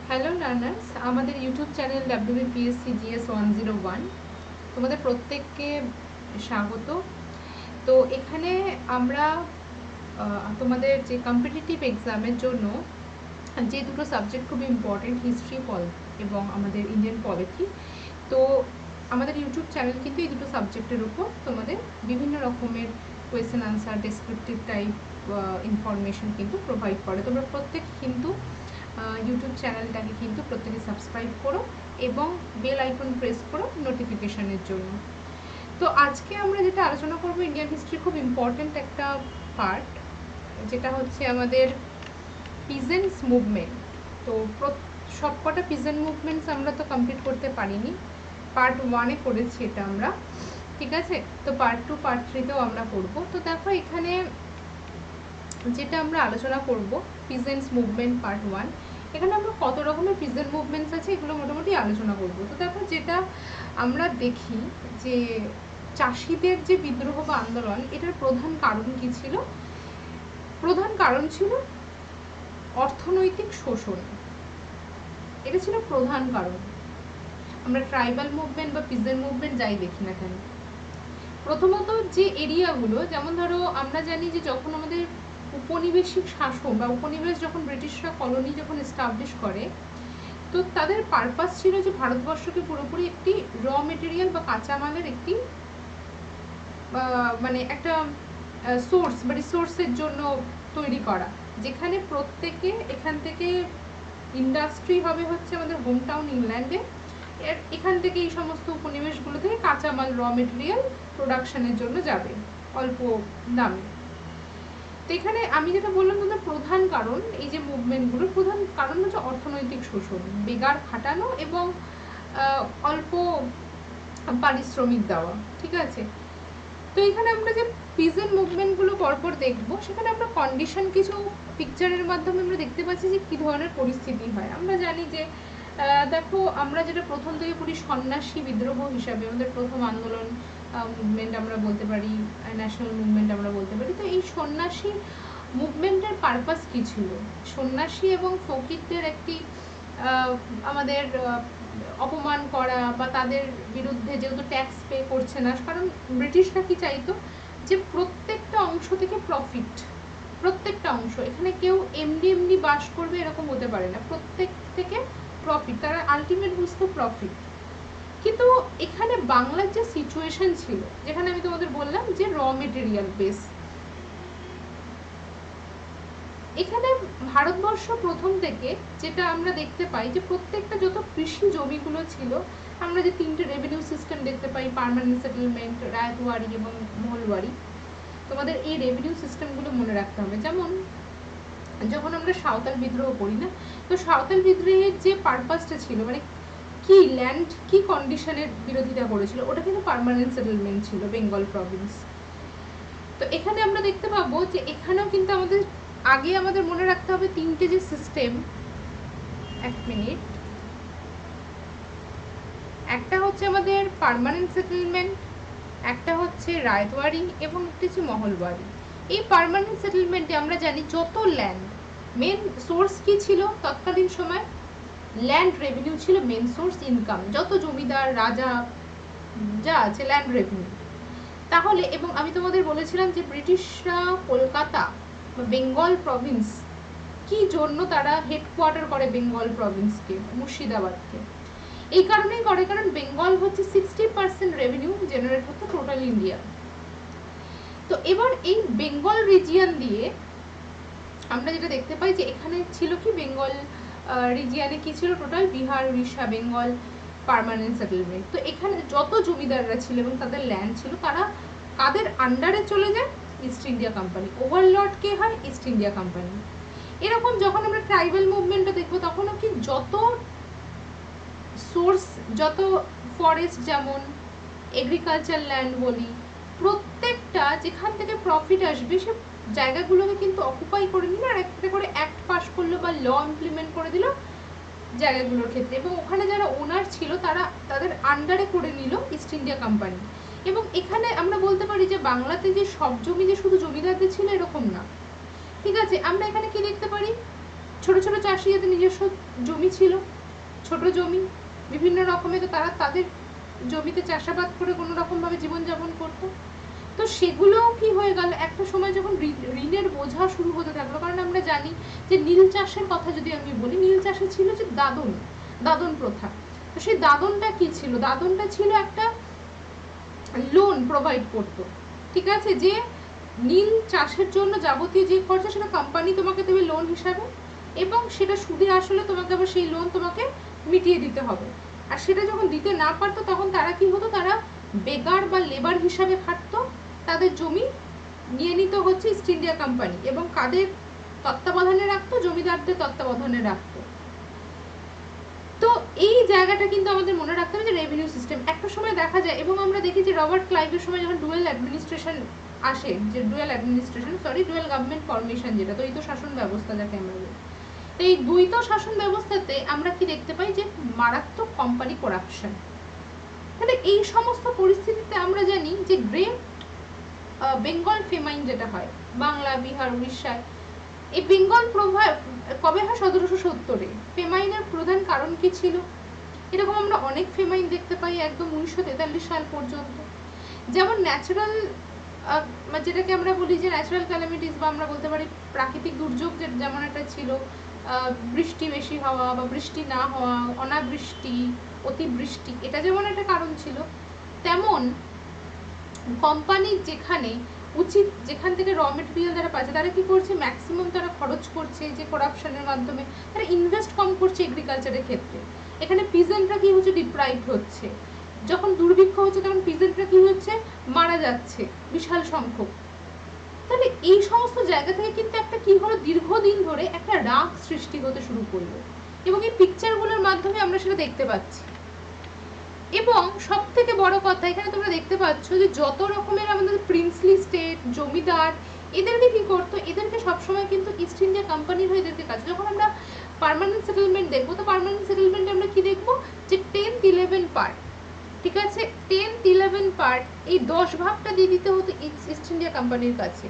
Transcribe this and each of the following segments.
Hello learners, আমাদের YouTube channel WBPSC GS 101 তোমাদের প্রত্যেককে স্বাগত। তো এখানে আমরা তোমাদের যে কম্পিটিটিভ এক্সামের জন্য যে দুটো সাবজেক্ট খুব ইম্পর্টেন্ট, হিস্ট্রি এবং আমাদের ইন্ডিয়ান পলিটি, তো আমাদের ইউটিউব চ্যানেল কিন্তু এই দুটো সাবজেক্টের উপর তোমাদের বিভিন্ন রকমের question answer, descriptive type information কিন্তু প্রোভাইড করে। তোমরা প্রত্যেক কিন্তু ইউটিউব চ্যানেলটাকে কিন্তু প্রত্যেকে সাবস্ক্রাইব করো এবং বেল আইকন প্রেস করো নোটিফিকেশানের জন্য। তো আজকে আমরা যেটা আলোচনা করবো, ইন্ডিয়ান হিস্ট্রি খুব ইম্পর্ট্যান্ট একটা পার্ট, যেটা হচ্ছে আমাদের পিজেন্টস মুভমেন্ট। তো সবকটা পিজেন্ট মুভমেন্টস আমরা তো কমপ্লিট করতে পারিনি, পার্ট 1-এ করেছি এটা আমরা, ঠিক আছে। তো পার্ট 2, পার্ট 3-তেও আমরা করবো। তো দেখো এখানে যেটা আমরা আলোচনা করব, পিজেন্টস মুভমেন্ট পার্ট 1, এখানে আমরা কত রকমের পিজেন্ট মুভমেন্টস আছে এগুলো মোটামুটি আলোচনা করব। তো দেখো যেটা আমরা দেখি যে চাষিদের যে বিদ্রোহ বা আন্দোলন, এটার প্রধান কারণ কি ছিল? প্রধান কারণ ছিল অর্থনৈতিক শোষণ। এটা ছিল প্রধান কারণ। আমরা ট্রাইবাল মুভমেন্ট বা পিজেন্ট মুভমেন্ট যাই দেখি না কেন, প্রথমত যে এরিয়াগুলো, যেমন ধরো আমরা জানি যে যখন আমাদের উপনিবেশিক শাসন বা উপনিবেশ যখন ব্রিটিশরা কলোনি যখন এস্টাবলিশ করে, তো তাদের পারপাস ছিল যে ভারতবর্ষকে পুরোপুরি একটি র মেটেরিয়াল বা কাঁচামালের একটি মানে একটা সোর্স বা রিসোর্সের জন্য তৈরি করা, যেখানে প্রত্যেকে এখান থেকে ইন্ডাস্ট্রি হবে হচ্ছে আমাদের হোম টাউন ইংল্যান্ডে, এখান থেকে এই সমস্ত উপনিবেশগুলো থেকে কাঁচামাল র মেটেরিয়াল প্রোডাকশনের জন্য যাবে অল্প দামে। তো এখানে আমি যেটা বললাম, তোমাদের প্রধান কারণ এই যে মুভমেন্টগুলোর প্রধান কারণ হচ্ছে অর্থনৈতিক শোষণ, বেগার খাটানো এবং অল্প পারিশ্রমিক দেওয়া, ঠিক আছে। তো এখানে আমরা যে পিজেন্ট মুভমেন্টগুলো পরপর দেখবো, সেখানে আমরা কন্ডিশন কিছু পিকচারের মাধ্যমে আমরা দেখতে পাচ্ছি যে কী ধরনের পরিস্থিতি হয়। আমরা জানি যে দেখো আমরা যেটা প্রথম থেকে পড়ি সন্ন্যাসী বিদ্রোহ হিসাবে আমাদের প্রথম আন্দোলন মুভমেন্ট আমরা বলতে পারি, ন্যাশনাল মুভমেন্ট আমরা বলতে পারি। তো এই সন্ন্যাসী মুভমেন্টের পারপাস কী ছিল? সন্ন্যাসী এবং ফকিরদের একটি আমাদের অপমান করা বা তাদের বিরুদ্ধে যেহেতু ট্যাক্স পে করছে না, কারণ ব্রিটিশরা কি চাইতো যে প্রত্যেকটা অংশ থেকে প্রফিট, প্রত্যেকটা অংশ, এখানে কেউ এমনি বাস করবে এরকম হতে পারে না, প্রত্যেক থেকে প্রফিট, তারা আলটিমেট বুঝতো প্রফিট। কিন্তু এখানে বাংলার যে সিচুয়েশন ছিল, যেখানে আমি তোমাদের বললাম যে র মেটেরিয়াল বেস, এখানে ভারতবর্ষ প্রথম থেকে যেটা আমরা দেখতে পাই যে প্রত্যেকটা যত কৃষি জমিগুলো ছিল, আমরা যে 3টে রেভিনিউ সিস্টেম দেখতে পাই, পার্মানেন্ট সেটেলমেন্ট, রায়তওয়ারি এবং মহলওয়ারি, তোমাদের এই রেভিনিউ সিস্টেমগুলো মনে রাখতে হবে। যেমন যখন আমরা সাঁওতাল বিদ্রোহ করি না, তো সাঁওতাল বিদ্রোহের যে পারপাসটা ছিল, মানে কি ল্যান্ড কি কন্ডিশনের বিরোধিতা করেছিল, ওটা কিন্তু পার্মানেন্ট সেটেলমেন্ট ছিল, বেঙ্গল প্রভিন্স। তো এখানে আমরা দেখতে পাবো যে এখানেও কিন্তু আমাদের আগে আমাদের মনে রাখতে হবে 3টে যে সিস্টেম, এক মিনিট, একটা হচ্ছে আমাদের পার্মানেন্ট সেটেলমেন্ট, একটা হচ্ছে রায়তওয়ারি এবং একটা হচ্ছে মহলওয়ারি। এই পার্মানেন্ট সেটেলমেন্টে আমরা জানি যত ল্যান্ড, মেন সোর্স কি ছিল তৎকালীন সময়? ল্যান্ড রেভিনিউ ছিল মেন সোর্স ইনকাম, যত জমিদার রাজা যা আছে ল্যান্ড রেভিনিউ। তাহলে এবং আমি তোমাদের বলেছিলাম যে ব্রিটিশরা কলকাতা বা বেঙ্গল প্রভিন্স কি জন্য তারা হেডকোয়ার্টার করে বেঙ্গল প্রভিন্সকে, মুর্শিদাবাদকে, এই কারণেই করে কারণ বেঙ্গল হচ্ছে 60% রেভিনিউ জেনারেট হতো টোটাল ইন্ডিয়া। তো এবার এই বেঙ্গল রিজিয়ন দিয়ে আমরা যেটা দেখতে পাই যে এখানে ছিল কি, বেঙ্গল রিজিয়নে কি ছিল, total Bihar, Orissa, Bengal permanent settlement. তো এখানে যত জমিদাররা ছিল এবং তাদের ল্যান্ড ছিল, তারা কাদের আন্ডারে চলে যায়? East India company. ওভারলর্ড কে হয়? East India company. এরকম যখন আমরা ট্রাইবাল মুভমেন্টটা দেখবো, তখনও কি যত সোর্স, যত ফরেস্ট, যেমন এগ্রিকালচার ল্যান্ড বলি, প্রত্যেকটা যেখান থেকে প্রফিট আসবে সে জায়গাগুলোকে কিন্তু অকুপাই করে নিল আর একটা করে অ্যাক্ট পাস করলো বা ল ইমপ্লিমেন্ট করে দিল জায়গাগুলোর ক্ষেত্রে, এবং ওখানে যারা ওনার ছিল তারা তাদের আন্ডারে করে নিল ইস্ট ইন্ডিয়া কোম্পানি। এবং এখানে আমরা বলতে পারি যে বাংলাতে যে সব জমি যে শুধু জমিদারদের ছিল এরকম না, ঠিক আছে। আমরা এখানে কি দেখতে পারি ছোট ছোট চাষি যাদের নিজস্ব জমি ছিল, ছোট জমি বিভিন্ন রকমের, তো তারা তাদের জমিতে চাষাবাদ করে কোনো রকমভাবে জীবনযাপন করতো। তো সেগুলোও কি হয়ে গেল একটা সময় যখন ঋণের বোঝা শুরু হতে থাকলো। কারণ আমরা জানি যে নীল চাষের কথা যদি আমি বলি, নীল চাষে ছিল যে দাদন প্রথা। তো সেই দাদনটা কি ছিল? দাদনটা ছিল একটা লোন প্রোভাইড করতো, ঠিক আছে, যে নীল চাষের জন্য যাবতীয় যে খরচা সেটা কোম্পানি তোমাকে দেবে লোন হিসাবে, এবং সেটা সুদে আসলে তোমাকে আবার সেই লোন তোমাকে মিটিয়ে দিতে হবে। আর সেটা যখন দিতে না পারতো তখন তারা কি হতো, তারা বেগার বা লেবার হিসাবে খাটতো, তাদের জমি নিয়ে নিত হচ্ছে ইস্ট ইন্ডিয়া কোম্পানি, এবং কাদের তত্ত্বাবধানে রাখতো? জমিদারদের তত্ত্বাবধানে রাখতো। তো এই জায়গাটা কিন্তু আমাদের মনে রাখতে হবে যে রেভিনিউ সিস্টেম একটা সময় দেখা যায়, এবং আমরা দেখি যে রবার্ট ক্লাইভের সময় যখন ডুয়েল গভর্নমেন্ট ফরমেশন, যেটা দ্বৈত শাসন ব্যবস্থা যাকে আমরা বলি, তো এই দ্বৈত শাসন ব্যবস্থাতে আমরা কি দেখতে পাই যে মারাত্মক কোম্পানি করাপশন। তাহলে এই সমস্ত পরিস্থিতিতে আমরা জানি যে গ্রেট বেঙ্গল ফেমাইন যেটা হয় বাংলা, বিহার, উড়িষ্যায়, এই বেঙ্গল কবে হয়? 1770-এ। ফেমাইনের প্রধান কারণ কি ছিল? এরকম আমরা অনেক ফেমাইন দেখতে পাই একদম 1943 সাল পর্যন্ত। যেমন ন্যাচারাল, যেটাকে আমরা বলি যে ন্যাচারাল ক্যালামিটিস, বা আমরা বলতে পারি প্রাকৃতিক দুর্যোগ, যেমন একটা ছিল বৃষ্টি বেশি হওয়া বা বৃষ্টি না হওয়া, অনাবৃষ্টি, অতিবৃষ্টি, এটা যেমন একটা কারণ ছিল, তেমন কোম্পানি যেখান থেকে র মেটেরিয়াল যারা পাচ্ছে তারা কি করছে? ম্যাক্সিমাম তারা খরচ করছে যে করাপশনের মাধ্যমে, তারা ইনভেস্ট কম করছে এগ্রিকালচারের ক্ষেত্রে। এখানে পিজেন্টরা কি হচ্ছে? ডিপ্রাইভড হচ্ছে। যখন দুর্ভিক্ষ হচ্ছে তখন পিজেন্টরা কি হচ্ছে? মারা যাচ্ছে বিশাল সংখ্যক। তাহলে এই সমস্ত জায়গা থেকে কিন্তু একটা কি হলো, দীর্ঘদিন ধরে একটা রাগ সৃষ্টি হতে শুরু করলো, এবং এই পিকচারগুলোর মাধ্যমে আমরা সেটা দেখতে পাচ্ছি। এবং সব থেকে বড় কথা, এখানে তোমরা দেখতে পাচ্ছ যে যত রকমের আমাদের প্রিন্সলি স্টেট, জমিদার, এদেরকে কি করতো? এদেরকে সবসময় কিন্তু ইস্ট ইন্ডিয়া কোম্পানির হয়ে এদেরকে কাজ। যখন আমরা পার্মানেন্ট সেটেলমেন্ট দেখবো, তো পার্মানেন্ট সেটেলমেন্টে আমরা কি দেখবো? যে 10th 11 পার্ট, ঠিক আছে, 10th 11 পার্ট, এই 10 ভাগটা দিয়ে দিতে হতো ইস্ট ইন্ডিয়া কোম্পানির কাছে,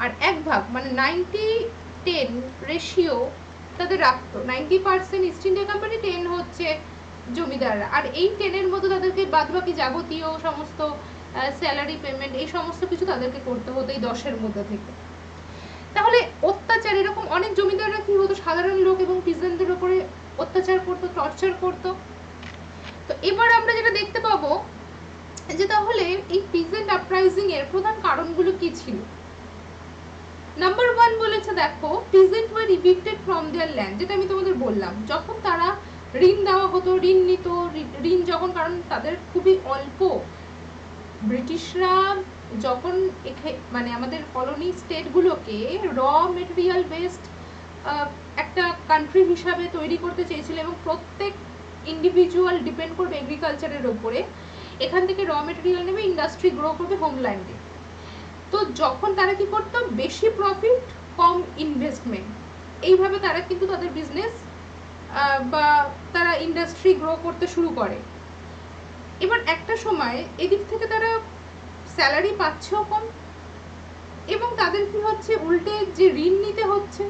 আর 1 ভাগ মানে 90-10 রেশিও তাদের রাখতো। 90% ইস্ট ইন্ডিয়া কোম্পানি, 10 হচ্ছে জমিদাররা, আর এই 10-এর মধ্যে তাদেরকে বাদবাকি যাবতীয় সমস্ত স্যালারি পেমেন্ট, এই সমস্ত কিছু তাদেরকে করতে হতো এই 10-এর মধ্যে থেকে। তাহলে অত্যাচার, এরকম অনেক জমিদাররা কি হতো? সাধারণ লোক এবং পিজেন্টদের উপরে অত্যাচার করতো, টর্চার করতো। তো এবার আমরা যেটা দেখতে পাবো যে তাহলে এই পিজেন্ট আপরাইজিং এর প্রধান কারণগুলো কি ছিল। নাম্বার 1 বলেছে, দেখো, peasant were evicted from their land, যেটা আমি তোমাদের বললাম, যখন তারা ঋণ দেওয়া হতো, ঋণ নিত, ঋণ যখন, কারণ তাদের খুবই অল্প, ব্রিটিশরা যখন মানে আমাদের কলোনি স্টেটগুলোকে র মেটেরিয়াল বেসড একটা কান্ট্রি হিসাবে তৈরি করতে চেয়েছিল, এবং প্রত্যেক ইন্ডিভিজুয়াল ডিপেন্ড করবে এগ্রিকালচারের ওপরে, এখান থেকে র মেটেরিয়াল নেবে, ইন্ডাস্ট্রি গ্রো করবে হোমল্যান্ডে। তো যখন তারা কি করতো? বেশি প্রফিট, কম ইনভেস্টমেন্ট, এইভাবে তারা কিন্তু তাদের বিজনেস বা তারা ইন্ডাস্ট্রি গ্রো করতে শুরু করে। এবার একটা সময় এদিক থেকে তারা স্যালারি পাচ্ছেও কম, এবং তাদের কি হচ্ছে? উল্টে যে ঋণ নিতে হচ্ছে,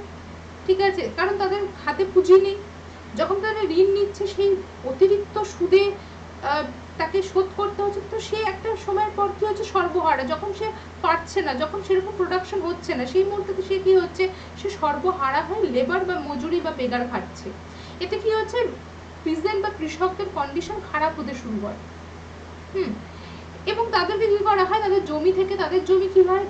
ঠিক আছে, কারণ তাদের হাতে পুঁজি নেই। যখন তারা ঋণ নিচ্ছে সেই অতিরিক্ত সুদে তাকে শোধ করতে হচ্ছে, তো সে একটা সময়ের পর কি হচ্ছে? সর্বহারা। যখন সে পারছে না, যখন সেরকম প্রোডাকশন হচ্ছে না, সেই মুহূর্তে সে কি হচ্ছে? সে সর্বহারা হয়ে লেবার বা মজুরি বা বেগার খাচ্ছে। এতে কি হচ্ছে? পিজেন্ট বা কৃষকদের কন্ডিশন খারাপ হতে শুরু হয়। এবং তাদেরকে কি করা হয়? তাদের জমি থেকে, তাদের জমি কি হয়?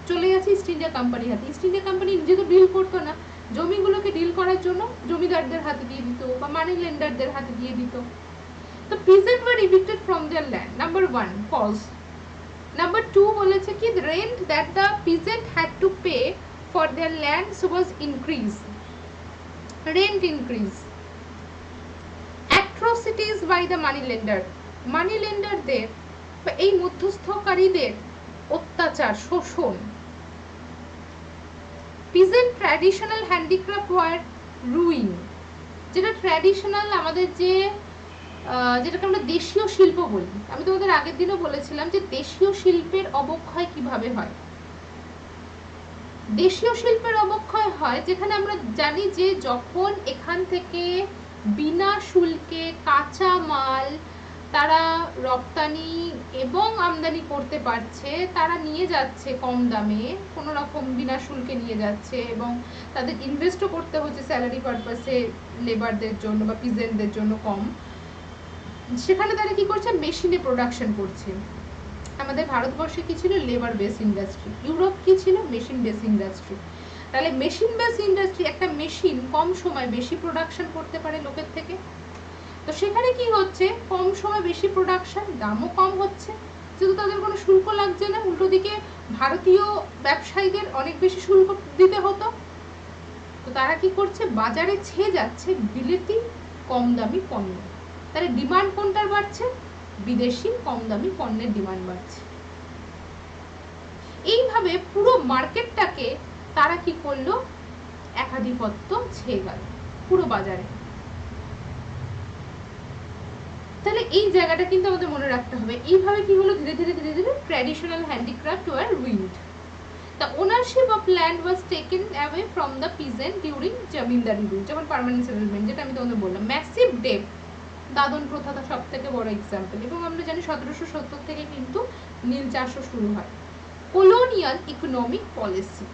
চলে যাচ্ছে ইস্ট ইন্ডিয়া কোম্পানির হাতে। ইস্ট ইন্ডিয়া কোম্পানি নিজে তো ডিল করতো না, জমিগুলোকে ডিল করার জন্য জমিদারদের হাতে দিয়ে দিত বা মানি লেন্ডারদের হাতে দিয়ে দিত। তো peasants were evicted from their land. Number 1, false. Number 2 বলেছে কি, the rent that the peasant had to pay for their land was increased. Rent increase. Atrocities by the money lender. Money lenderদের বা এই মধ্যস্থকারীদের অত্যাচার, শোষণ। Peasant traditional handicraft were ruined. যেটা traditional আমাদের যেটাকে আমরা দেশীয় শিল্প বলি, আমি তোমাদের আগের দিনও বলেছিলাম যে দেশীয় শিল্পের অবক্ষয় কিভাবে হয়। দেশীয় শিল্পের অবক্ষয় হয়, যেখানে আমরা জানি যে যখন এখান থেকে বিনা শুল্কে কাঁচা মাল তারা রপ্তানি এবং আমদানি করতে পারছে, তারা নিয়ে যাচ্ছে কম দামে, কোনো রকম বিনা শুল্কে নিয়ে যাচ্ছে, এবং তাদের ইনভেস্টও করতে হচ্ছে স্যালারি পারপাসে লেবারদের জন্য বা পিজেন্টদের জন্য কম, সেখানে তারা কি করছে, মেশিনে প্রোডাকশন করছে। আমাদের ভারতবর্ষে কি ছিল, লেবার বেস ইন্ডাস্ট্রি। ইউরোপ কি ছিল, মেশিন বেস ইন্ডাস্ট্রি। তাহলে মেশিন বেস ইন্ডাস্ট্রি, একটা মেশিন কম সময় বেশি প্রোডাকশন করতে পারে লোকের থেকে। তো সেখানে কি হচ্ছে, কম সময় বেশি প্রোডাকশন, দামও কম হচ্ছে, যেহেতু তাদের কোনো শুল্ক লাগছে না। উল্টো দিকে ভারতীয় ব্যবসায়ীদের অনেক বেশি শুল্ক দিতে হতো। তো তারা কি করছে, বাজারে ছেয়ে যাচ্ছে বিলেতি কম দামি পণ্য। তাহলে ডিমান্ড কোনটার বাড়ছে, বিদেশি কম দামি পণ্যের ডিমান্ড বাড়ছে। এইভাবে পুরো মার্কেটটাকে তারা কি করলো, একাধিপত্য ছেয়ে গেল পুরো বাজারে। তাহলে এই জায়গাটা কিন্তু আমাদের মনে রাখতে হবে। এইভাবে কি হলো, ধীরে ধীরে ধীরে ধীরে traditional handicraft were ruined. The ownership of land was taken away from the peasant during zamindari rule, যখন পার্মানেন্ট সেটেলমেন্ট, যেটা আমি তোমাদের বললাম। ম্যাসিভ ডেপ, দাদন প্রথাটা সব থেকে বড় এক্সাম্পল। এবং আমরা জানি 1770 থেকে কিন্তু নীল চাষও শুরু হয়। কলোনিয়াল ইকোনমিক পলিসি,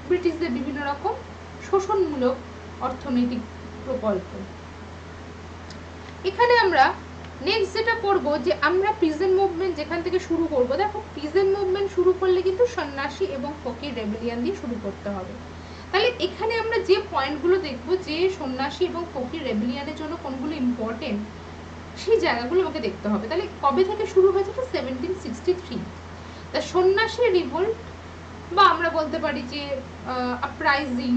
ব্রিটিশদের বিভিন্ন রকম শোষণমূলক অর্থনৈতিক প্রকল্প। এখানে আমরা নেক্সট যেটা করব, যে আমরা পিজেন্ট মুভমেন্ট যেখান থেকে শুরু করব। দেখো, পিজেন্ট মুভমেন্ট শুরু করলে কিন্তু সন্ন্যাসী এবং ফকির রেবেলিয়ান দিয়ে শুরু করতে হবে। তাহলে এখানে আমরা যে পয়েন্টগুলো দেখব, যে সন্ন্যাসী এবং ফকির রেবেলিয়ানের জন্য কোনগুলো ইম্পর্টেন্ট, সেই জায়গাগুলো আমাকে দেখতে হবে। তাহলে কবে থেকে শুরু হয়েছে, 1763। তা সন্ন্যাসী রিভোল্ট, বা আমরা বলতে পারি যে আপরাইজিং,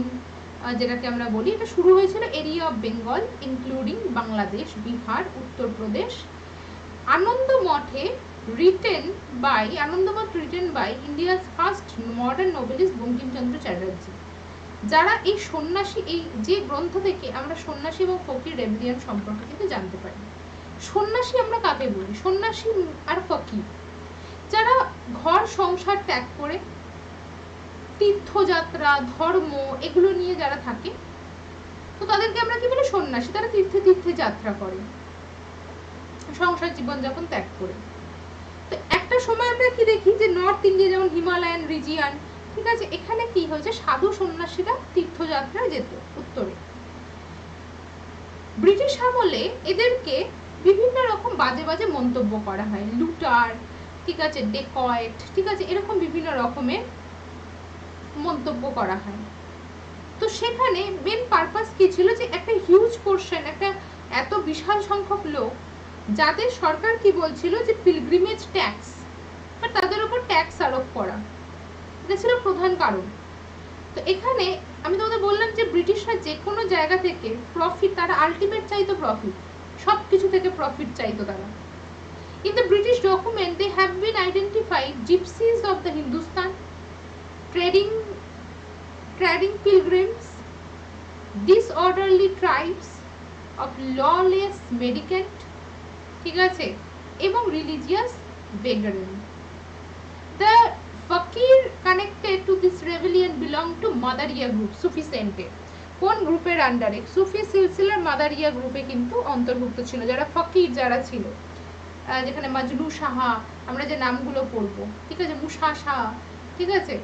যেটাকে আমরা বলি, এটা শুরু হয়েছিল area of Bengal including Bangladesh, Bihar, Uttar Pradesh. আনন্দমঠে written by India's first modern Nobelist Bankimchandra Chatterjee. যারা এই সন্ন্যাসী, এই যে গ্রন্থ থেকে আমরা সন্ন্যাসী এবং ফকির রেবেলিয়ান সম্পর্কে কিন্তু জানতে পারি। সন্ন্যাসী আমরা কাকে বলি, সন্ন্যাসী আর ফকির যারা ঘর সংসার ত্যাগ করে তীর্থযাত্রা, ধর্ম এগুলো নিয়ে যারা থাকে, তো তাদেরকে আমরা কি বলি, সন্ন্যাসী। তারা তীর্থে তীর্থে যাত্রা করে, সংসার জীবনযাপন ত্যাগ করে। তো একটা সময় আমরা কি দেখি, যে নর্থ ইন্ডিয়া, যেমন হিমালয়ান রিজিয়ান, ঠিক আছে, এখানে কি হয়েছে, সাধু সন্ন্যাসীরা তীর্থযাত্রায় যেত উত্তরে। ব্রিটিশ আমলে এদেরকে বিভিন্ন রকম বাজে বাজে মন্তব্য করা হয়, লুটার, ঠিক আছে, ডেকয়েট, ঠিক আছে, এরকম বিভিন্ন রকমের মন্তব্য করা হয়। তো সেখানে মেন পারপাস কি ছিল, যে একটা হিউজ পোরশন, একটা এত বিশাল সংখ্যক লোক যাদের সরকার কি বলছিল, যে পিলগ্রিমেজ ট্যাক্স, বা তাদের উপর ট্যাক্স আরোপ করা, এটা ছিল প্রধান কারণ। তো এখানে আমি তোমাদের বললাম যে ব্রিটিশরা যে কোনো জায়গা থেকে প্রফিট, তারা আলটিমেট চাইতো প্রফিট, সব কিছু থেকে প্রফিট চাইতো তারা। In the British document, they have been identified gypsies of the Hindustan, trading pilgrims, disorderly tribes of lawless mendicant, ঠিক আছে, এবং religious beggary. The fakir connected to this rebellion belong to Madariya group, Sufi Sente. কোন গ্রুপের আন্ডারে, সুফি সিলসিলার মাদারিয়া গ্রুপে কিন্তু অন্তর্ভুক্ত ছিল, যারা ফকির যারা ছিল, যেখানে মাজলু সাহা, আমরা যে নামগুলো পড়বো, ঠিক আছে, মুসা শাহ, ঠিক আছে।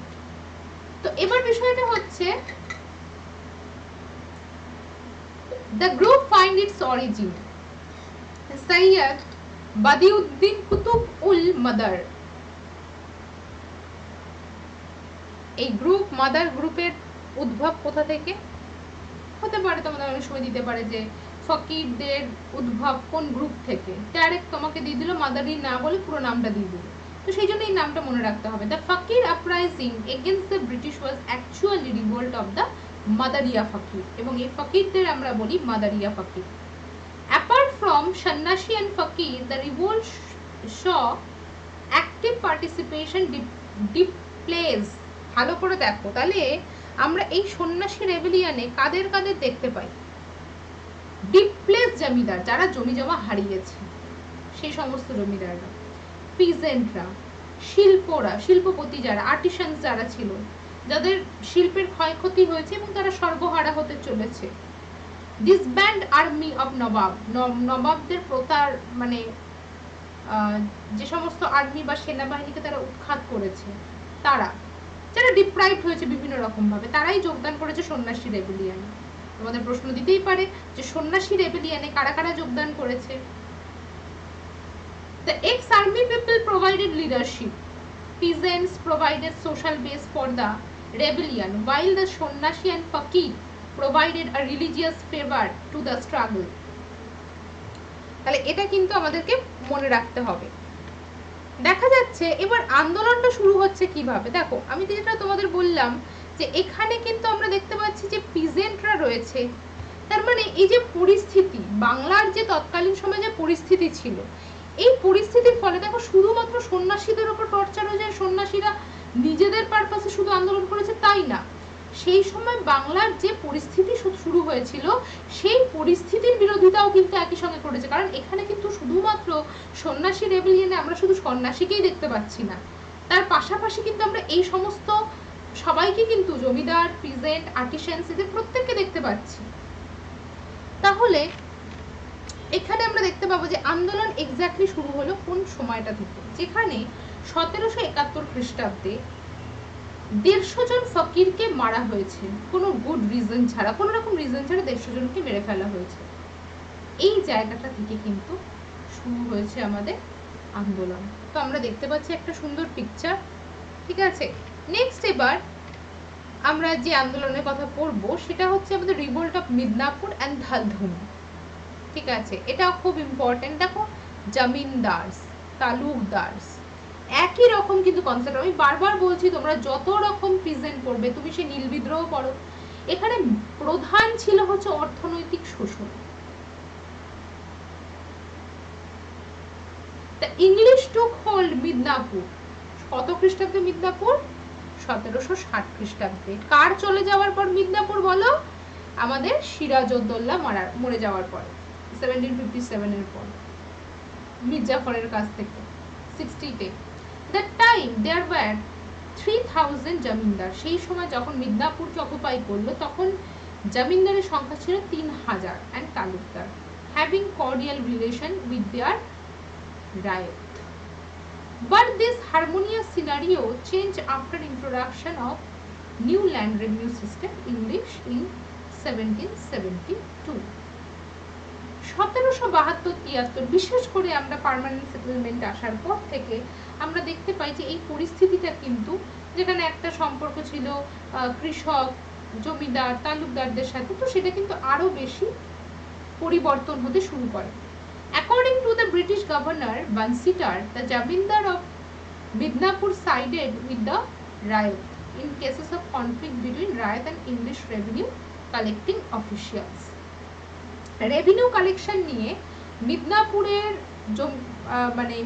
তো এবার বিষয়টা হচ্ছে, the group find its origin Syed Badiuddin Qutub ul Madar. এই গ্রুপ, মাদার গ্রুপের উদ্ভব কোথা থেকে হতে পারে, তোমাদের অনেক সময় দিতে পারে যে ফকিরদের উদ্ভব কোন গ্রুপ থেকে, ডাইরেক্ট তোমাকে দিয়ে দিল মাদারি না বলে পুরো নামটা দিয়ে দিল। তো সেই জন্য এই নামটা মনে রাখতে হবে। The fakir uprising against the British was actually revolt of the Madaria fakir, এবং এই ফকিরদের আমরা বলি Madaria fakir. Apart from sannyasi and fakir, the revolt saw active participation display. ভালো করে দেখো, তাহলে আমরা এই সন্ন্যাসী রেবেলিয়ানে কাদের কাদের দেখতে পাই, ডিপ্লেস জমিদার, যারা জমি জমা হারিয়েছে সেই সমস্ত জমিদাররা, পিজেন্টরা, শিল্পরা, শিল্পপতি যারা, আর্টিসানস যারা ছিল, যাদের শিল্পের ক্ষয়ক্ষতি হয়েছে এবং তারা সর্বহারা হতে চলেছে। ডিসব্যান্ড আর্মি অফ নবাব, নবাবদের প্রতার মানে যে সমস্ত আর্মি বা সেনাবাহিনীকে তারা উৎখাত করেছে, তারা যারা ডিপ্রাইভড হয়েছে বিভিন্ন রকম ভাবে, তারাই যোগদান করেছে সন্ন্যাসী রেবেলিয়ানে। তোমাদের প্রশ্ন দিতেই পারে যে সন্ন্যাসী রেবেলিয়ানে কারা কারা যোগদান করেছে। The ex-army people provided leadership. Peasants provided social base for the rebellion, while the Sonnashi and Fakir provided a religious favor to the struggle. তাহলে এটা কিন্তু আমাদেরকে মনে রাখতে হবে। দেখা যাচ্ছে এবার আন্দোলনটা শুরু হচ্ছে কিভাবে। দেখো আমি যেটা তোমাদের বললাম যে এখানে কিন্তু আমরা দেখতে পাচ্ছি যে পিজেন্টরা রয়েছে, তার মানে এই যে পরিস্থিতি, বাংলার যে তৎকালীন সময়ে যে পরিস্থিতি ছিল, এই পরিস্থিতির ফলে দেখো শুধুমাত্র সন্ন্যাসীদের উপর টর্চার হয়ে যায়, সন্ন্যাসীরা নিজেদের পারপাসে শুধু আন্দোলন করেছে তাই না, সেই সময় বাংলার যে পরিস্থিতি শুরু হয়েছিল সেই পরিস্থিতির বিরোধিতাও কিন্তু একই সঙ্গে করেছে। কারণ এখানে কিন্তু শুধুমাত্র সন্ন্যাসী রেবেলিয়নে আমরা শুধু সন্ন্যাসীকেই দেখতে পাচ্ছি না, তার পাশাপাশি কিন্তু আমরা এই সমস্ত সবাইকে কিন্তু জমিদার, পিজেন্ট, আর্টিসানস এদের প্রত্যেককে দেখতে পাচ্ছি। তাহলে এখানে আমরা দেখতে পাবো যে আন্দোলন এক্স্যাক্টলি শুরু হলো কোন সময়টা থেকে, যেখানে 1771 খ্রিস্টাব্দে 150 জন ফকিরকে মারা হয়েছে কোনো গুড রিজন ছাড়া, কোনো রকম রিজন ছাড়া 150 জনকে মেরে ফেলা হয়েছে। এই জায়গাটা থেকে কিন্তু শুরু হয়েছে আমাদের আন্দোলন। তো আমরা দেখতে পাচ্ছি একটা সুন্দর পিকচার, ঠিক আছে। নেক্সট এবার আমরা যে আন্দোলনের কথা পড়বো সেটা হচ্ছে আমাদের রিভোল্ট অফ মিদনাপুর অ্যান্ড ধালধুম, ঠিক আছে। এটা খুব ইম্পর্টেন্ট। দেখো জমিনদার্স, তালুকদার্স একই রকম কিন্তু কনসেপ্ট। আমি বারবার বলছি তোমরা যত রকম প্রেজেন্ট করবে, তুমি সে নীল বিদ্রোহ পড়ো, এখানে প্রধান ছিল হচ্ছে অর্থনৈতিক শোষণ। The English took hold Midnapore, কত খ্রিস্টাব্দে মিদনাপুর? 1760 খ্রিস্টাব্দে। কার চলে যাওয়ার পর মিদনাপুর বলো? আমাদের সিরাজউদ্দৌলা মরে যাওয়ার পর, 1757 এর পর মির্জাফরের কাছ থেকে 60-তে। That time there were 3000 জমিদার। সেই সময় যখন মিদনাপুরকে অকুপাই করলো তখন জমিদারের সংখ্যা ছিল 3000 and Talukdar having cordial relation with their riot. But this harmonious scenario changed after introduction of new land revenue system English in 1772. 1772-73 বিশেষ করে আমরা পার্মানেন্ট সেটেলমেন্ট আসার পর থেকে আমরা দেখতে পাই যে এই পরিস্থিতিটা কিন্তু, যেখানে একটা সম্পর্ক ছিল কৃষক, জমিদার, তালুকদারদের সাথে, তো সেটা কিন্তু আরো বেশি পরিবর্তন হতে শুরু করে। According to the British governor Bansitar, the Jamindar of Midnapur sided with the Rayat in cases of conflict between Rayat and English revenue collecting officials. Revenue collection নিয়ে মিদনাপুরের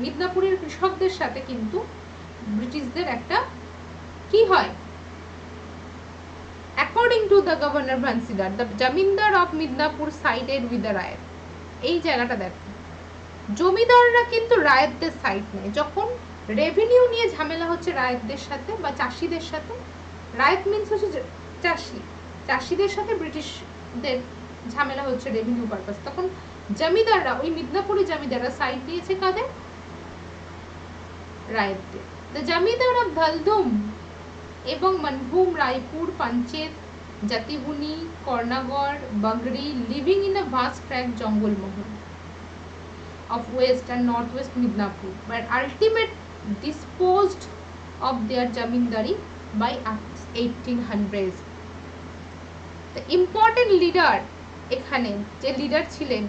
মিদনাপুরের কৃষকদের সাথে কিন্তু ব্রিটিশদের একটা কি হয়। According to the governor Vansittart, the zamindar of Midnapore sided with the ryot. এই জায়গাটা দেখো, জমিদাররা কিন্তু রায়তদের সাইড নেয়। যখন রেভিনিউ নিয়ে ঝামেলা হচ্ছে রায়তদের সাথে বা চাষিদের সাথে, রায়ত মিন্স হচ্ছে চাষি, চাষিদের সাথে ব্রিটিশদের ঝামেলা হচ্ছে রেভিনিউ পারপাস, তখন জমিদাররা, ওই মিদনাপুরি জমিদাররা সাইড নিয়েছে কাদের? রায়তদের। দ্য জমিদার অফ ধালধুম এবং Manbhum, Raipur, Panchet, Jatibuni, Karnagarh, Bagri living in a vast tract Jungle Mahal of west and northwest Midnapur but ultimate disposed of their zamindari by 1800s. The important leader এখানে যে লিডার ছিলেন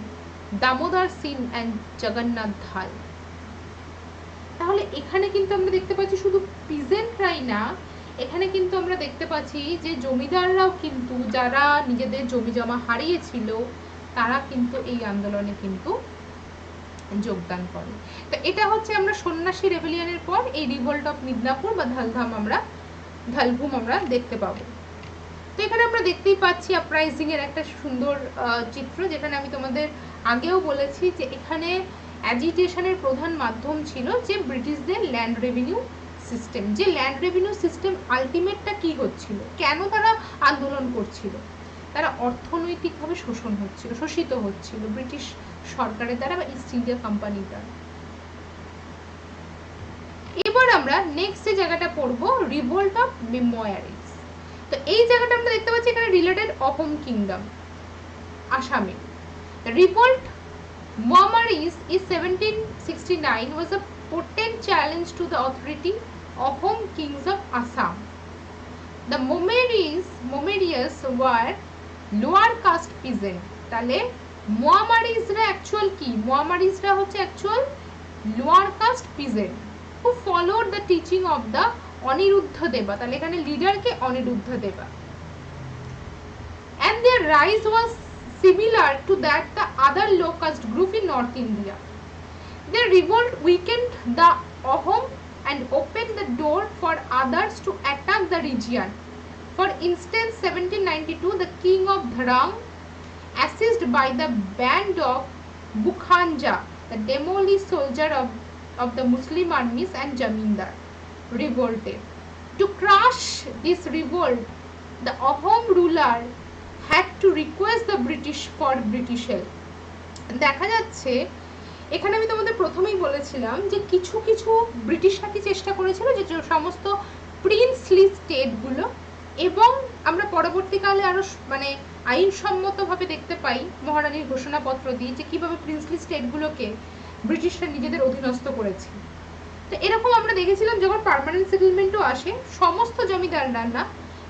দামোদর সিং এন্ড জগন্নাথ ধাল। তাহলে এখানে কিন্তু আমরা দেখতে পাচ্ছি শুধু পিজেন্টরাই না, এখানে কিন্তু আমরা দেখতে পাচ্ছি যে জমিদাররাও কিন্তু, যারা নিজেদের জমি জমা হারিয়েছিল, তারা কিন্তু এই আন্দোলনে কিন্তু যোগদান করে। তো এটা হচ্ছে আমরা সন্ন্যাসী রেবেলিয়নের পর এই রিভোল্ট অফ মিদনাপুর বা ধালভূম আমরা দেখতে পাবো। তো এখানে আমরা দেখতেই পাচ্ছি আপরাইজিং এর একটা সুন্দর চিত্র, যেখানে আমি তোমাদের আগেও বলেছি যে এখানে অ্যাজিটেশনের প্রধান মাধ্যম ছিল যে ব্রিটিশদের ল্যান্ড রেভিনিউ সিস্টেম, যে ল্যান্ড রেভিনিউ সিস্টেম আলটিমেটটা কি হচ্ছিল, কেন তারা আন্দোলন করছিল, তারা অর্থনৈতিকভাবে শোষিত হচ্ছিল ব্রিটিশ সরকারের দ্বারা বা ইস্ট ইন্ডিয়া কোম্পানির দ্বারা। এবার আমরা নেক্সট যে জায়গাটা পড়বো, রিভোল্ট অফ মেমোয়ারিজ। তো এই জায়গাটা আমরা দেখতে পাচ্ছি এখানে রিলেটেড অহোম কিংডম, আসামে। Revolt Memoirs in 1769 was a potent challenge to the authority Ahom kings of Assam. The Memoirs were lower caste peasant. তাহলে Memoirsরা অ্যাকচুয়াল কি? Memoirsরা হচ্ছে actual lower caste peasant who followed the teaching of the Aniruddha Deva. তাহলে এখানে leader কে অনিরুদ্ধ দেবা। And their rise was similar to that the other low caste group in North India. Their revolt weakened the Ahom and opened the door for others to attack the region. For instance, 1792, the king of Dharang, assisted by the band of Bukhanja, the demolished soldier of the Muslim armies and Jamindar, revolted. To crush this revolt, the Ahom ruler had to request the British for British help. দেখা যাচ্ছে এখানে আমি তোমাদের প্রথমেই বলেছিলাম যে কিছু কিছু ব্রিটিশরা কি চেষ্টা করেছিল যে সমস্ত প্রিন্সলি স্টেটগুলো, এবং আমরা পরবর্তীকালে আরো মানে আইনসম্মতভাবে দেখতে পাই মহারানীর ঘোষণাপত্র দিয়ে যে কিভাবে প্রিন্সলি স্টেটগুলোকে ব্রিটিশরা নিজেদের অধীনস্থ করেছে। তো এরকম আমরা দেখেছিলাম যখন পার্মানেন্ট সেটেলমেন্টও আসে, সমস্ত জমিদাররা না,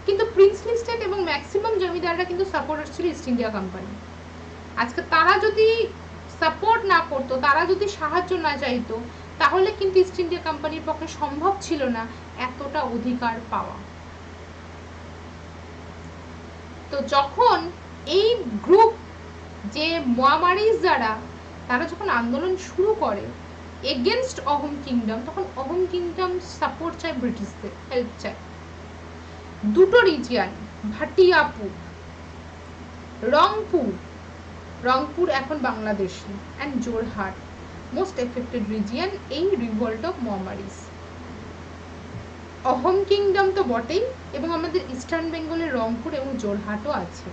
কিন্তু প্রিন্সলি স্টেট এবং ম্যাক্সিমাম জমিদাররা কিন্তু সাপোর্টার ছিল ইস্ট ইন্ডিয়া কোম্পানি। আজকে তারা যদি সাপোর্ট না করতো, তারা যদি সাহায্য না চাইতো, তাহলে কিন্তু ইস্ট ইন্ডিয়া কোম্পানির পক্ষে সম্ভব ছিল না এতটা অধিকার পাওয়া। তো যখন এই গ্রুপ যে মেমোয়ারিজ যারা, তারা যখন আন্দোলন শুরু করে এগেনস্ট অহোম কিংডম, তখন অহোম কিংডম সাপোর্ট চায়, ব্রিটিশদের হেল্প চায়। দুটো রিজিয়ন, ভাটিয়াপুর, রংপুর এখন Bangladeshi, and Jorhat, most affected region এই রিভোল্ট অফ মেমোয়ারিজ। অহোম কিংডম তো বটেই, এবং আমাদের ইস্টার্ন বেঙ্গলের রংপুর এবং জোরহাটও আছে।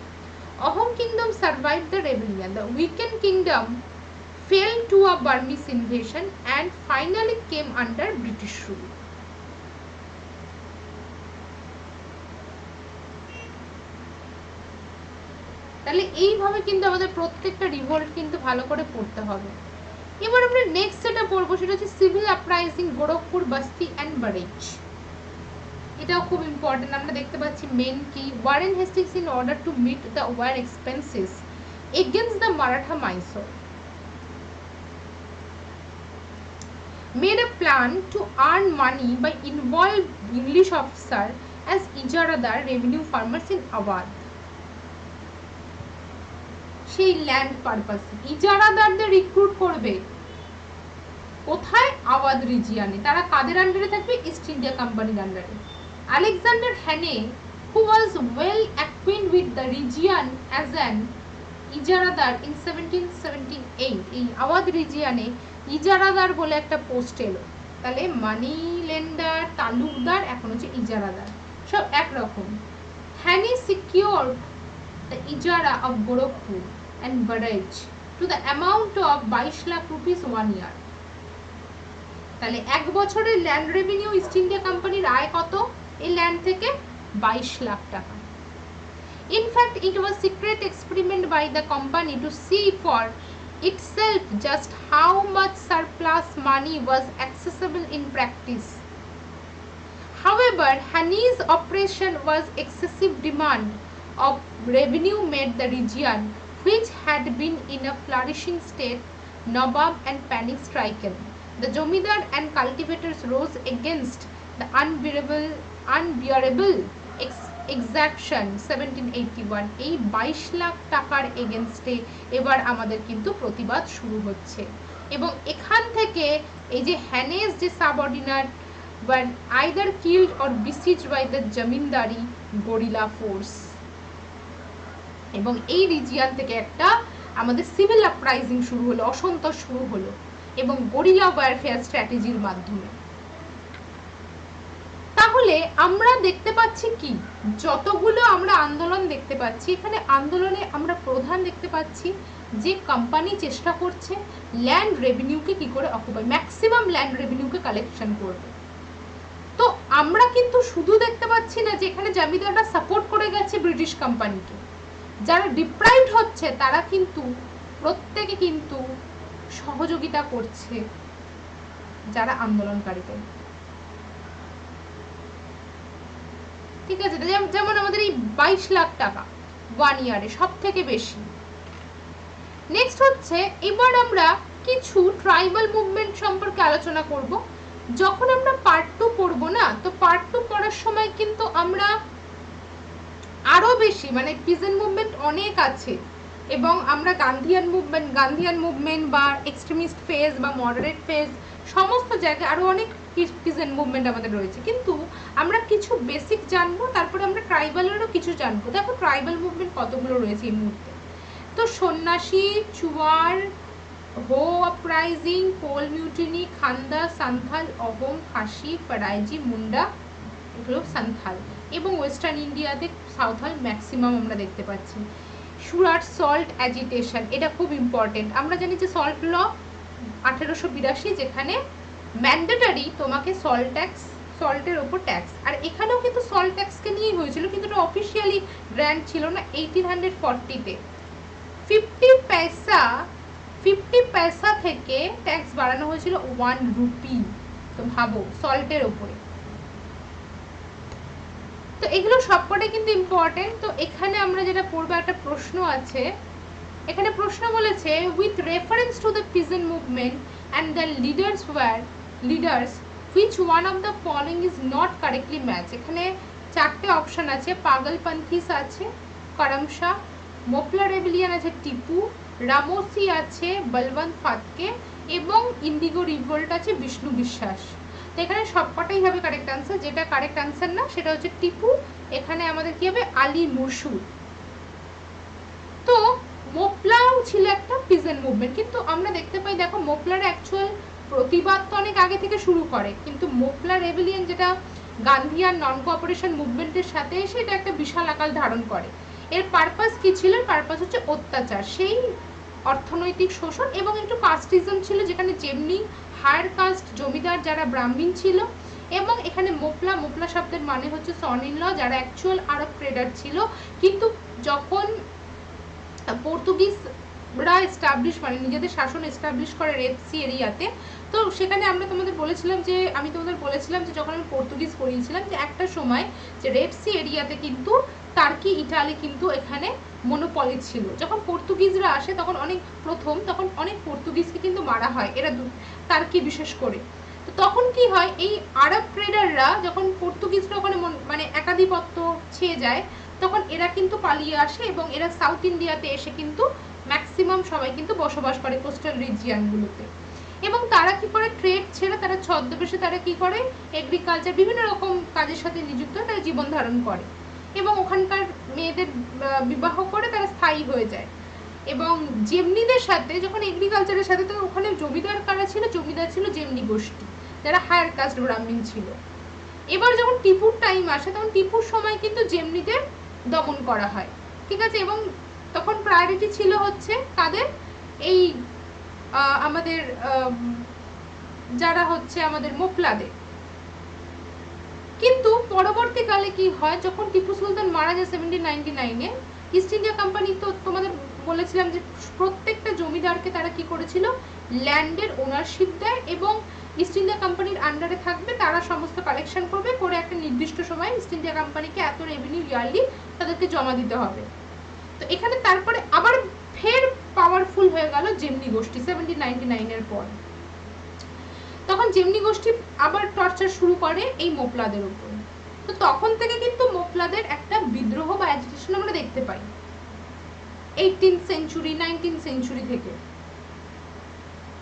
Ahom kingdom survive the rebellion, the weekend kingdom fell to a Burmese invasion and finally came under British rule. তাহলে এইভাবে কিন্তু আমাদের প্রত্যেকটা রিভোল্ট কিন্তু ভালো করে পড়তে হবে। এবার আমরা নেক্সট যেটা পড়বো সেটা হচ্ছে সিভিল আপরাইজিং গোরখপুর, বস্তি অ্যান্ড বারেজ। এটাও খুব ইম্পর্টেন্ট। আমরা দেখতে পাচ্ছি মেন কি, Warren Hastings in order to meet the war expenses against the Maratha Mysore made a plan to earn money by involve English officer as ijaradar revenue farmers in Awadh. সেই land পারপাসে ইজারাদারদের recruit করবে কোথায়? আওয়াধ রিজিয়নে। তারা কাদের আন্ডারে থাকবে? ইস্ট ইন্ডিয়া কোম্পানির আন্ডারে। Alexander হ্যানে, who was well acquainted with the region as an ইজারাদার in 1778, এই আওয়াধ রিজিয়নে ইজারাদার বলে একটা পোস্ট এলো। তাহলে মানি লেন্ডার, তালুকদার, এখন হচ্ছে ইজারাদার, সব একরকম। Hannay secured the ijara of Gorakhpur and Bahraich to the amount of 22 lakh rupees 1 year। তাহলে এক বছরের ল্যান্ড রেভিনিউ ইস্ট ইন্ডিয়া কোম্পানির আয় কত এই ল্যান্ড থেকে? 22 লাখ টাকা। In fact, it was secret experiment by the company to see for itself just how much surplus money was accessible in practice. However, Hani's operation was excessive demand of revenue made the region, which had been in a flourishing state, Nawab and panic stricken. The Jomidar and cultivators rose against the unbearable exaction 1781। এই 22 লাখ টাকার এগেনস্টে এবার আমাদের কিন্তু প্রতিবাদ শুরু হচ্ছে, এবং এখান থেকে এই যে হ্যানেস যে subordinate were either killed or besieged by the zamindari guerrilla force, এবং এই রিজিয়ন থেকে একটা আমাদের সিভিল আপরাইজিং শুরু হলো, অসন্তোষ শুরু হলো, এবং গরিলা ওয়ারফেয়ার স্ট্র্যাটেজির মাধ্যমে। তাহলে আমরা দেখতে পাচ্ছি কি, যতগুলো আমরা আন্দোলন দেখতে পাচ্ছি, এখানে আন্দোলনে আমরা প্রধান দেখতে পাচ্ছি যে কোম্পানি চেষ্টা করছে ল্যান্ড রেভিনিউকে কি করে অকুপাই, ম্যাক্সিমাম ল্যান্ড রেভিনিউকে কালেকশন করবে। তো আমরা কিন্তু শুধু দেখতে পাচ্ছি না যে এখানে জমিদাররা সাপোর্ট করে গেছে ব্রিটিশ কোম্পানিকে, যারা ডিপ্রাইভড হচ্ছে তারা কিন্তু প্রত্যেকে কিন্তু সহযোগিতা করছে যারা আন্দোলনকারীদের। ঠিক আছে, যেমন আমাদের এই 22 লাখ টাকা 1 ইয়ারে সব থেকে বেশি। নেক্সট হচ্ছে, এবার আমরা কিছু ট্রাইবাল মুভমেন্ট সম্পর্কে আলোচনা করব। যখন আমরা পার্ট 2 পড়ব না, তো পার্ট 2 পড়ার সময় কিন্তু আমরা আরো বেশি, মানে পিজেন্ট মুভমেন্ট অনেক আছে, এবং আমরা গান্ধিয়ান মুভমেন্ট বা এক্সট্রিমিস্ট ফেজ বা মডারেট ফেজ সমস্ত জায়গায় আরো অনেক পিজেন্ট মুভমেন্ট আমাদের রয়েছে, কিন্তু আমরা কিছু বেসিক জানবো, তারপরে আমরা ট্রাইবালেরও কিছু জানবো। দেখো ট্রাইবাল মুভমেন্ট কতগুলো রয়েছে এই মুহূর্তে। তো সন্ন্যাসী, চুয়ার, হো আপরাইজিং, কোল মিউটিনি, খান্দা, সান্থাল, অহোম, খাসি, পারাইজি, মুন্ডা, এগুলো সান্থাল, এবং ওয়েস্টার্ন ইন্ডিয়াতে সাঁওতাল ম্যাক্সিমাম আমরা দেখতে পাচ্ছি। সুরাট সল্ট অ্যাজিটেশন, এটা খুব ইম্পর্টেন্ট। আমরা জানি যে সল্ট ল 1882, যেখানে ম্যান্ডেটারি তোমাকে সল্টের ওপর ট্যাক্স, আর এখানেও কিন্তু সল্ট ট্যাক্সকে নিয়েই হয়েছিল, কিন্তু এটা অফিসিয়ালি গ্র্যান্ড ছিল না। 1840-তে 50 পয়সা থেকে ট্যাক্স বাড়ানো হয়েছিল 1 রুপি। তো ভাবো, সল্টের ওপরে। তো এগুলো সবকটাই কিন্তু ইম্পর্টেন্ট। তো এখানে আমরা যেটা পড়বো, একটা প্রশ্ন আছে, এখানে প্রশ্ন বলেছে, with reference to the peasant movement and the leaders which one of the following is not correctly match. এখানে 4টে অপশন আছে, পাগলপন্থিস আছে, করমশা, মোপলা রেবেলিয়ান আছে টিপু, রামোসি আছে বলবন্ত ফাতকে, এবং ইন্ডিগো রিভোল্ট আছে বিষ্ণু বিশ্বাস। তো এখানে সবকটাই হবে কারেক্ট আনসার। যেটা কারেক্ট আনসার না সেটা হচ্ছে টিপু। এখানে আমাদের কি হবে, আলী মসুর। তো মোপলাও ছিল একটা পিজেন্ট মুভমেন্ট, কিন্তু আমরা দেখতে পাই, দেখো মোপলার অ্যাকচুয়াল প্রতিবাদ তো অনেক আগে থেকে শুরু করে, কিন্তু মোপলা রেবেলিয়ন যেটা গান্ধীয়ান নন কোঅপারেশন মুভমেন্টের সাথে এসে এটা একটা বিশাল আকার ধারণ করে। এর পারপাস কি ছিল? পারপাস হচ্ছে অত্যাচার, সেই অর্থনৈতিক শোষণ, এবং একটু কাস্টিজম ছিল, যেখানে যেমনি হায়ার কাস্ট জমিদার যারা ব্রাহ্মণ ছিল, এবং এখানে মোপলা শব্দের মানে হচ্ছে সন ইন ল, যারা অ্যাকচুয়াল আরব ট্রেডার ছিল, কিন্তু যখন পর্তুগিজরা এস্টাবলিশ, মানে নিজেদের শাসন এস্টাবলিশ করে রেড সি এরিয়াতে, তো সেখানে আমি তোমাদের বলেছিলাম যে যখন আমি পর্তুগিজ পড়িয়েছিলাম, যে একটা সময় যে রেড সি এরিয়াতে কিন্তু টার্কি, ইটালি কিন্তু এখানে মনোপলি ছিল। যখন পর্তুগিজরা আসে তখন অনেক পর্তুগিজকে কিন্তু মারা হয়, এরা টার্কি বিশেষ করে। তো তখন কি হয়, এই আরব ট্রেডাররা যখন পর্তুগিজরা ওখানে মানে একাধিপত্য ছেয়ে যায়, তখন এরা কিন্তু পালিয়ে আসে, এবং এরা সাউথ ইন্ডিয়াতে এসে কিন্তু ম্যাক্সিমাম সবাই কিন্তু বসবাস করে কোস্টাল রিজিয়নগুলোতে। এবং তারা কি করে, ট্রেড ছেড়ে তারা ছদ্মবেশে তারা কি করে, এগ্রিকালচার বিভিন্ন রকম কাজের সাথে নিযুক্ত হয়ে তারা জীবন ধারণ করে, এবং ওখানকার মেয়েদের বিবাহ করে তারা স্থায়ী হয়ে যায়। এবং জেমনিদের সাথে যখন এগ্রিকালচারের সাথে, তো ওখানে জমিদার কারা ছিল? জমিদার ছিল জেমনি গোষ্ঠী, যারা হায়ার কাস্ট ব্রাহ্মণ ছিল। এবার যখন টিপুর টাইম আসে, তখন টিপুর সময় কিন্তু জেমনিদের দমন করা হয়, ঠিক আছে। এবং তখন প্রায়োরিটি ছিল হচ্ছে তাদের এই আমাদের যারা হচ্ছে আমাদের মোপলাদের। কিন্তু পরবর্তীকালে কি হয়, যখন টিপু সুলতান মারা যায় 1799-এ, ইস্ট ইন্ডিয়া কোম্পানি, তো তোমাদের বলেছিলাম যে প্রত্যেকটা জমিদারকে তারা কি করেছিল, ল্যান্ডের ওনারশিপ দেয়, এবং ইস্ট ইন্ডিয়া কোম্পানির আন্ডারে থাকবে, তারা সমস্ত কালেকশন করবে, করে একটা নির্দিষ্ট সময় ইস্ট ইন্ডিয়া কোম্পানিকে এত রেভিনিউ ইয়ারলি তাদেরকে জমা দিতে হবে। তো এখানে তারপরে আবার ফের পাওয়ারফুল হয়ে গেল জেমনি গোষ্ঠী 1799-এর পর। তখন জেমনি গোষ্ঠী আবার টর্চার শুরু করে এই মোপলাদের উপর। তো তখন থেকে কিন্তু মোপলাদের একটা বিদ্রোহ বা অ্যাজিটেশন আমরা দেখতে পাই 18th সেঞ্চুরি 19th সেঞ্চুরি থেকে।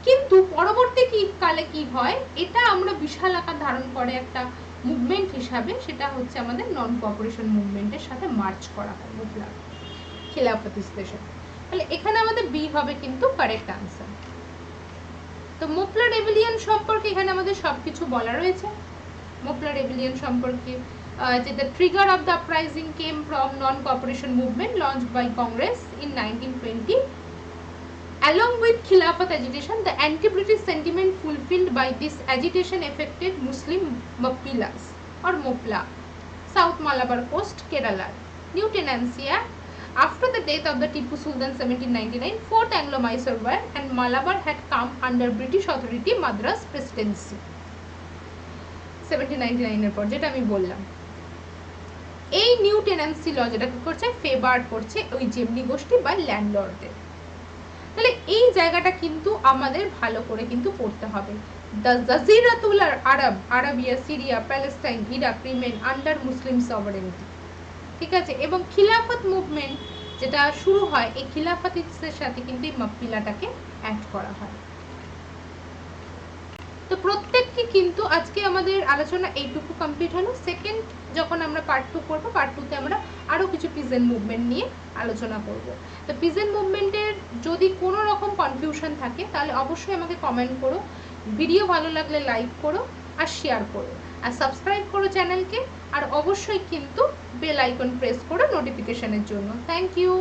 কিন্তু পরবর্তী কালে কি হয়, এটা আমরা বিশাল আকার ধারণ করে একটা মুভমেন্ট হিসাবে, সেটা হচ্ছে আমাদের নন কোঅপারেশন মুভমেন্টের সাথে মার্চ করা হয় মোপলা খিলাফত স্টেশন। তাহলে এখানে আমাদের বি হবে কিন্তু কারেক্ট আনসার। তো মোপলা রেবেলিয়ন সম্পর্কে এখানে আমাদের সবকিছু বলা রয়েছে। মোপলা রেভিলিয়ন সম্পর্কে, যেটা trigger of the uprising came from non cooperation movement launched by Congress in 1920. Along with Khilafat agitation, the anti-British sentiment fulfilled by this agitation affected Muslim Mappilas or Mopla, South Malabar Coast, Kerala. New Tenancy Act. After the death of the Tipu Sultan 1799, Fourth Anglo-Mysore War and Malabar had come under British authority Madras Presidency. 1799 এর পর যেটা আমি বললাম, এই new tenancy ল যেটা কি করছে, favour করছে ওই জেমনি গোষ্ঠী বা ল্যান্ডলর্ডদের। তাহলে এই জায়গাটা কিন্তু আমাদের ভালো করে কিন্তু পড়তে হবে। The Jaziratul Arab, Arabia, Syria, Palestine, Iraq remain under Muslim sovereignty, ঠিক আছে। এবং খিলাফত মুভমেন্ট যেটা শুরু হয়, এই খিলাফতের সাথে কিন্তু এই মাপ্পিলাটাকে অ্যাড করা হয়। তো প্রত্যেককে কিন্তু আজকে আমাদের আলোচনা এইটুকু কমপ্লিট হলো। সেকেন্ড যখন আমরা পার্ট 2 করবো, পার্ট 2তে আমরা আরও কিছু পিজেন মুভমেন্ট নিয়ে আলোচনা করব। তো পিজেন মুভমেন্টের যদি কোনো রকম কনফিউশন থাকে তাহলে অবশ্যই আমাকে কমেন্ট করো, ভিডিও ভালো লাগলে লাইক করো আর শেয়ার করো, আর সাবস্ক্রাইব করো চ্যানেলকে, আর অবশ্যই কিন্তু বেল আইকন প্রেস করো নোটিফিকেশনের জন্য। Thank you.